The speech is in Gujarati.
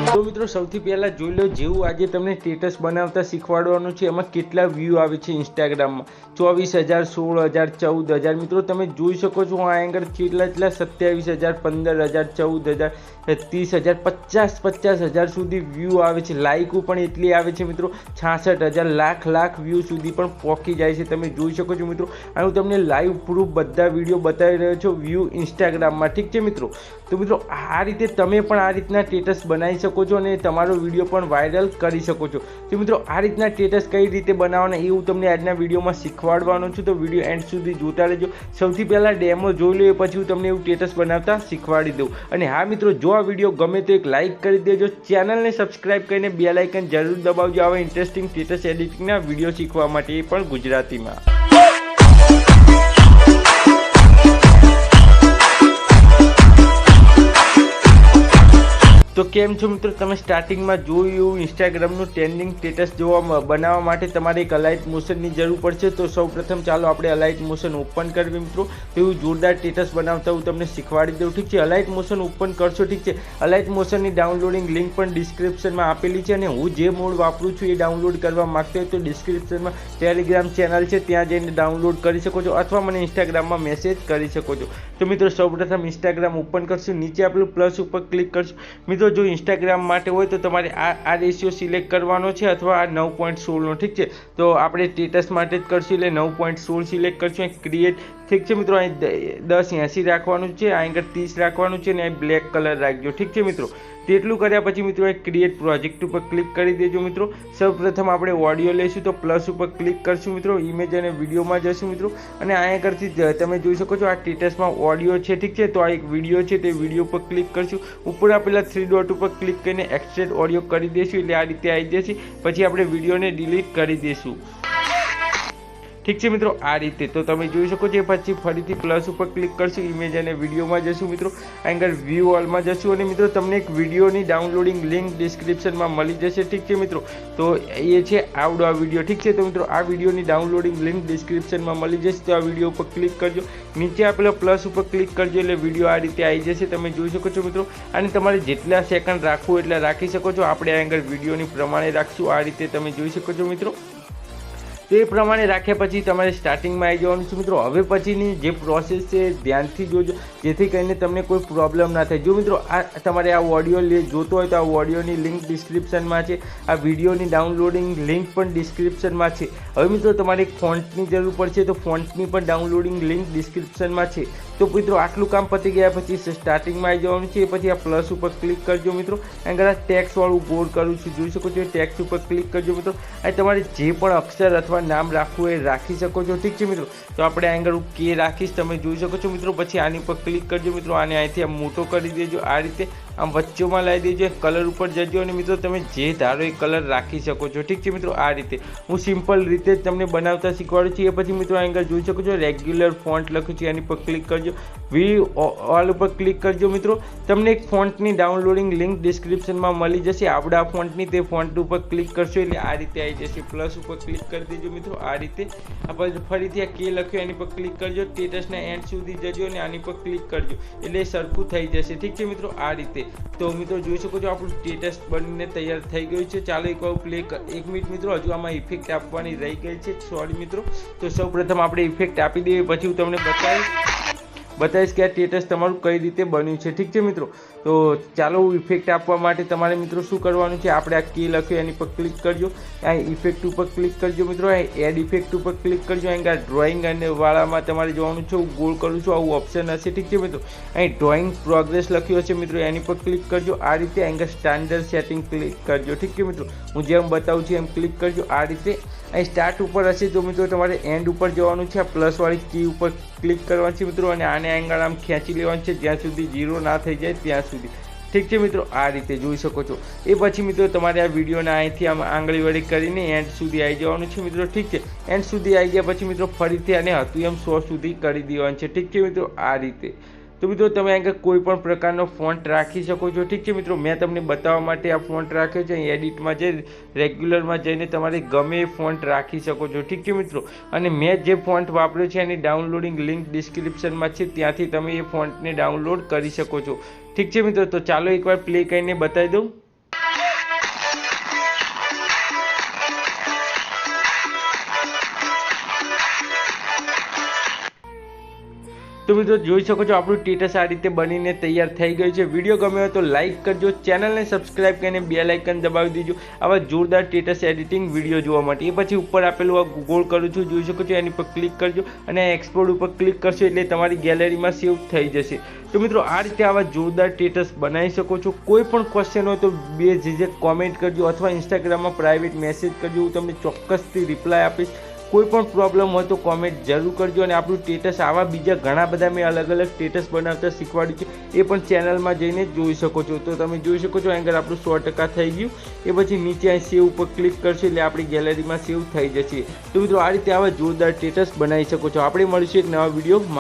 तो मित्रों સૌથી પહેલા જોઈ લો જેવું આજે તમને સ્ટેટસ બનાવતા શીખવાડવાનું છે એમાં કેટલા વ્યૂ આવે છે ઇન્સ્ટાગ્રામમાં 24,000 16,000 14,000 મિત્રો તમે જોઈ શકો છો આ એંગલ કેટલા 27,000 15,000 14,000 30,000 50,000 સુધી વ્યૂ આવે છે લાઈકો પણ એટલી આવે છે મિત્રો 66,000 લાખ વ્યૂ સુધી પણ પહોંચી જાય છે તમે જોઈ શકો છો મિત્રો આ હું તમને લાઈવ પ્રૂફ બધા વિડીયો બતાવી રહ્યો છું વ્યૂ ઇન્સ્ટાગ્રામમાં ઠીક છે મિત્રો તો મિત્રો આ રીતે તમે પણ આ રીતના સ્ટેટસ બનાવી શકો છો અને તમારો વિડીયો પણ વાયરલ કરી શકો છો તો મિત્રો આ રીતના સ્ટેટસ કઈ રીતે બનાવવાના એ હું તમને આજના વિડીયોમાં શીખવાડવાનો છું તો વિડીયો એન્ડ સુધી જોતા રહેજો સૌથી પહેલા ડેમો જોઈ લો પછી હું તમને એવું સ્ટેટસ બનાવતા શીખવાડી દઉં અને હા મિત્રો જો આ વિડીયો ગમે તો એક લાઈક કરી દેજો ચેનલને સબસ્ક્રાઇબ કરીને બેલ આઇકન જરૂર દબાવજો આવા ઇન્ટરેસ્ટિંગ સ્ટેટસ એડિટિંગના વિડીયો શીખવા માટે એ પણ ગુજરાતીમાં તો કેમ છો મિત્રો તમે સ્ટાર્ટિંગમાં જોયું ઇન્સ્ટાગ્રામનું ટ્રેન્ડિંગ સ્ટેટસ જોવા બનાવવા માટે તમારે એક અલાઇટ મોશનની જરૂર પડશે તો સૌપ્રથમ ચાલો આપણે અલાઇટ મોશન ઓપન કરવી મિત્રો તો એવું જોરદાર સ્ટેટસ બનાવતા હું તમને શીખવાડી દઉં ઠીક છે અલાઇટ મોશન ઓપન કરશો ઠીક છે અલાઇટ મોશનની ડાઉનલોડિંગ લિંક પણ ડિસ્ક્રિપ્શનમાં આપેલી છે અને હું જે મોડ વાપરું છું એ ડાઉનલોડ કરવા માંગતો હોય તો ડિસ્ક્રિપ્શનમાં ટેલિગ્રામ ચેનલ છે ત્યાં જઈને ડાઉનલોડ કરી શકો છો અથવા મને ઇન્સ્ટાગ્રામમાં મેસેજ કરી શકો છો તો મિત્રો સૌપ્રથમ ઇન્સ્ટાગ્રામ ઓપન કરશું નીચે આપેલું પ્લસ ઉપર ક્લિક કરશું મિત્રો જો ઇન્સ્ટાગ્રામ માટે હોય તો તમારે આ રેશિયો સિલેક્ટ કરવાનો છે અથવા આ 9.16 નો ઠીક છે તો આપણે સ્ટેટસ માટે જ કરશું એટલે 9.16 સિલેક્ટ કરશું ક્રિએટ ઠીક છે મિત્રો અહીં 1080 રાખવાનું છે આ એંગલ 30 રાખવાનું છે અને અહીં બ્લેક કલર રાખજો ઠીક છે મિત્રો તેટલું કર્યા પછી મિત્રો અહીં ક્રિએટ પ્રોજેક્ટ ઉપર ક્લિક કરી દેજો મિત્રો સૌપ્રથમ આપણે ઓડિયો લઈશું તો પ્લસ ઉપર ક્લિક કરશું મિત્રો ઇમેજ અને વિડીયોમાં જશું મિત્રો અને અહીંયા કરતી તમે જોઈ શકો છો આ સ્ટેટસમાં ઓડિયો છે ઠીક છે તો આ એક વિડીયો છે તે વિડીયો પર ક્લિક કરશું ઉપર આપેલા 3 ડોટ ઉપર ક્લિક કરીને એક્સટ્રેક્ટ ઓડિયો કરી દઈશું એટલે આ રીતે આવી જશે પછી આપણે વિડીયોને ડિલીટ કરી દઈશું ઠીક છે મિત્રો આ રીતે તો તમે જોઈ શકો છો પછી ફરીથી પ્લસ ઉપર ક્લિક કરશું ઇમેજ અને વિડીયોમાં જશું મિત્રો એંગલ વ્યૂ ઓલમાં જશું અને મિત્રો તમને એક વિડીયોની ડાઉનલોડિંગ લિંક ડિસ્ક્રિપ્શનમાં મળી જશે ઠીક છે મિત્રો તો એ છે આવડો આ વિડીયો ઠીક છે તો મિત્રો આ વિડીયોની ડાઉનલોડિંગ લિંક ડિસ્ક્રિપ્શનમાં મળી જશે તો આ વિડીયો ઉપર ક્લિક કરજો નીચે આપેલો પ્લસ ઉપર ક્લિક કરજો એટલે વિડીયો આ રીતે આવી જશે તમે જોઈ શકો છો મિત્રો અને તમારે જેટલા સેકન્ડ રાખવું એટલા રાખી શકો છો આપણે આ એંગલ વિડીયોની પ્રમાણે રાખશું આ રીતે તમે જોઈ શકો છો મિત્રો તે પ્રમાણે રાખ્યા પછી તમારે સ્ટાર્ટિંગમાં આવી જવાનું છે મિત્રો હવે પછીની જે પ્રોસેસ છે ધ્યાનથી જોજો જેથી કરીને તમને કોઈ પ્રોબ્લેમ ના થાય જો મિત્રો આ તમારે આ ઓડિયો જોતો હોય તો આ ઓડિયોની લિંક ડિસ્ક્રિપ્શનમાં છે આ વિડીયોની ડાઉનલોડિંગ લિંક પણ ડિસ્ક્રિપ્શનમાં છે હવે મિત્રો તમારે એક ફોન્ટની જરૂર પડશે તો ફોન્ટની પણ ડાઉનલોડિંગ લિંક ડિસ્ક્રિપ્શનમાં છે તો મિત્રો આટલું કામ પતી ગયા પછી સ્ટાર્ટિંગમાં આવી જવાનું છે પછી આ પ્લસ ઉપર ક્લિક કરજો મિત્રો આગળ આ ટેક્સવાળું બોર્ડ કરું છું જોઈ શકો છો ટેક્સ ઉપર ક્લિક કરજો મિત્રો અને તમારે જે પણ અક્ષર અથવા નામ રાખવું એ રાખી શકો છો ઠીક છે મિત્રો તો આપણે એંગલ કે રાખીશ તમે જોઈ શકો છો મિત્રો પછી આની પર ક્લિક કરજો મિત્રો આને અહીંથી આમ મોટો કરી દેજો આ રીતે આમ વચ્ચેમાં લાવી દેજો કલર ઉપર જજો અને મિત્રો તમે જે ધારો એ કલર રાખી શકો છો ઠીક છે મિત્રો આ રીતે હું સિમ્પલ રીતે જ તમને બનાવતા શીખવાડું છું એ પછી મિત્રો એંગલ જોઈ શકો છો રેગ્યુલર ફોન્ટ લખ્યું છે એની પર ક્લિક કરજો વી ઓલ ઉપર ક્લિક કરજો મિત્રો તમને એક ફોન્ટની ડાઉનલોડિંગ લિંક ડિસ્ક્રિપ્શનમાં મળી જશે આવડા ફોન્ટની તે ફોન્ટ ઉપર ક્લિક કરશો એટલે આ રીતે આવી જશે પ્લસ ઉપર ક્લિક કરી દેજો મિત્રો આ રીતે ફરીથી આ કે લખ્યું એની પર ક્લિક કરજો સ્ટેટસના એન્ડ સુધી જજો અને આની પર ક્લિક કરજો એટલે સરખું થઈ જશે ઠીક છે મિત્રો આ રીતે તો મિત્રો જોઈ શકો છો આપણું સ્ટેટસ બનીને તૈયાર થઈ ગયું છે ચાલો એક વાર પ્લે 1 મિનિટ મિત્રો હજુ આમાં ઇફેક્ટ આપવાની રહી ગઈ છે સોરી મિત્રો તો સૌપ્રથમ આપણે ઇફેક્ટ આપી દઈએ પછી હું તમને બતાવીશ કે આ સ્ટેટસ તમારું કઈ રીતે બન્યું છે ઠીક છે મિત્રો તો ચાલો ઇફેક્ટ આપવા માટે તમારે મિત્રો શું કરવાનું છે આપણે આ કી લખ્યું એની પર ક્લિક કરજો આ ઇફેક્ટ ઉપર ક્લિક કરજો મિત્રો એડ ઇફેક્ટ ઉપર ક્લિક કરજો અહીં ડ્રોઈંગ અને વાળામાં તમારે જોવાનું છે હું ગોળ કરું છું આવું ઓપ્શન હશે ઠીક છે મિત્રો અહીં ડ્રોઈંગ પ્રોગ્રેસ લખ્યું હશે મિત્રો એની પર ક્લિક કરજો આ રીતે અહીં સ્ટાન્ડર્ડ સેટિંગ ક્લિક કરજો ઠીક છે મિત્રો હું જેમ બતાવું છું એમ ક્લિક કરજો આ રીતે અહીં સ્ટાર્ટ ઉપર હશે તો મિત્રો તમારે એન્ડ ઉપર જવાનું છે આ પ્લસ વાળી કી ઉપર ક્લિક કરવાનું છે મિત્રો અને આને એંગલ આમ ખેંચી લેવાનું છે જ્યાં સુધી 0 ના થઈ જાય ત્યાં સુધી ઠીક છે મિત્રો આ રીતે જોઈ શકો છો એ પછી મિત્રો તમારે આ વિડીયોને અહીંથી આમ આંગળી વળી કરીને એન્ડ સુધી આવી જવાનું છે મિત્રો ઠીક છે એન્ડ સુધી આવી ગયા પછી મિત્રો ફરીથી આને હતું એમ 100 સુધી કરી દેવાનું છે ઠીક છે મિત્રો આ રીતે તો મિત્રો તમે આગળ કોઈ પણ પ્રકારનો ફોન્ટ રાખી શકો છો ઠીક છે મિત્રો મેં તમને બતાવવા માટે આ ફોન્ટ રાખ્યો છે એડિટમાં જઈ રેગ્યુલરમાં જઈને તમારે ગમે એ ફોન્ટ રાખી શકો છો ઠીક છે મિત્રો અને મેં જે ફોન્ટ વાપર્યો છે એની ડાઉનલોડિંગ લિંક ડિસ્ક્રિપ્શનમાં છે ત્યાંથી તમે એ ફોન્ટને ડાઉનલોડ કરી શકો છો ઠીક છે મિત્રો તો ચાલો એકવાર પ્લે કરીને બતાવી દઉં તો મિત્રો જોઈ શકો છો આપણું સ્ટેટસ આ રીતે બનીને તૈયાર થઈ ગયું છે. વિડીયો ગમ્યો હોય તો લાઇક કરજો, ચેનલને સબસ્ક્રાઇબ કરીને બેલ આઇકન દબાવી દેજો આવા જોરદાર સ્ટેટસ એડિટિંગ વિડીયો જોવા માટે. એ પછી ઉપર આપેલું આ ગોળ કરું છું, જોઈ શકો છો, એની પર ક્લિક કરજો અને એક્સપોર્ટ ઉપર ક્લિક કરશો એટલે તમારી ગેલેરીમાં સેવ થઈ જશે. તો મિત્રો આ રીતે આવા જોરદાર સ્ટેટસ બનાવી શકો છો. કોઈ પણ ક્વેશ્ચન હોય તો બેઝિઝક કોમેન્ટ કરજો અથવા ઇન્સ્ટાગ્રામમાં પ્રાઇવેટ મેસેજ કરજો, હું તમને ચોક્કસથી રિપ્લાય આપીશ. કોઈ પણ પ્રોબ્લેમ હોય તો કોમેન્ટ જરૂર કરજો. અને આપણું સ્ટેટસ આવા બીજા ઘણા બધા મેં અલગ અલગ સ્ટેટસ બનાવતા શીખવાડ્યું છે, એ પણ ચેનલમાં જઈને જોઈ શકો છો. તો તમે જોઈ શકો છો આગળ આપણું 100% થઈ ગયું. એ પછી નીચે અહીં સેવ ઉપર ક્લિક કરશો એટલે આપણી ગેલેરીમાં સેવ થઈ જશે. તો મિત્રો આ રીતે આવા જોરદાર સ્ટેટસ બનાવી શકો છો. આપણે મળીશું એક નવા વિડીયોમાં.